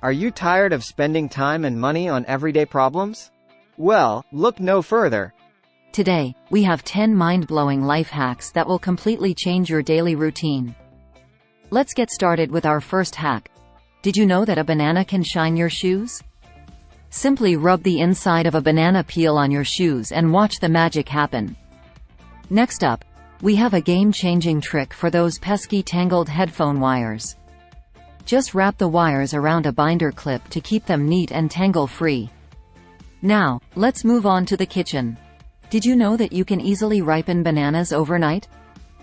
Are you tired of spending time and money on everyday problems? Well, look no further. Today, we have 10 mind-blowing life hacks that will completely change your daily routine. Let's get started with our first hack. Did you know that a banana can shine your shoes? Simply rub the inside of a banana peel on your shoes and watch the magic happen. Next up, we have a game-changing trick for those pesky tangled headphone wires. Just wrap the wires around a binder clip to keep them neat and tangle-free. Now, let's move on to the kitchen. Did you know that you can easily ripen bananas overnight?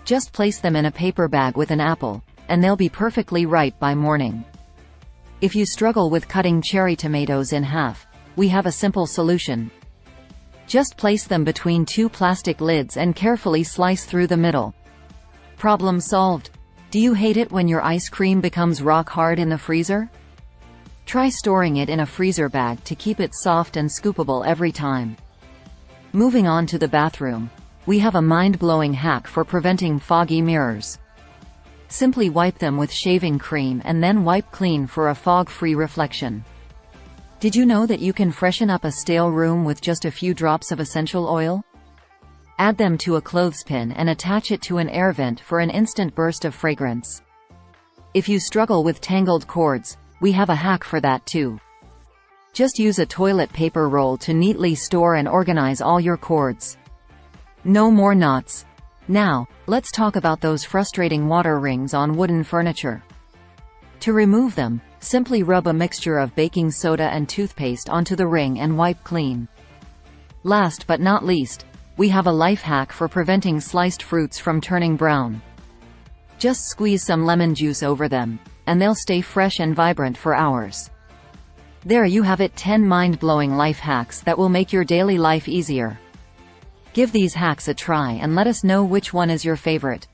Just place them in a paper bag with an apple, and they'll be perfectly ripe by morning. If you struggle with cutting cherry tomatoes in half, we have a simple solution. Just place them between two plastic lids and carefully slice through the middle. Problem solved. Do you hate it when your ice cream becomes rock hard in the freezer? Try storing it in a freezer bag to keep it soft and scoopable every time. Moving on to the bathroom, we have a mind-blowing hack for preventing foggy mirrors. Simply wipe them with shaving cream and then wipe clean for a fog-free reflection. Did you know that you can freshen up a stale room with just a few drops of essential oil? Add them to a clothespin and attach it to an air vent for an instant burst of fragrance. If you struggle with tangled cords, we have a hack for that too. Just use a toilet paper roll to neatly store and organize all your cords. No more knots. Now, let's talk about those frustrating water rings on wooden furniture. To remove them, simply rub a mixture of baking soda and toothpaste onto the ring and wipe clean. Last but not least, we have a life hack for preventing sliced fruits from turning brown. Just squeeze some lemon juice over them, and they'll stay fresh and vibrant for hours. There you have it, 10 mind-blowing life hacks that will make your daily life easier. Give these hacks a try and let us know which one is your favorite.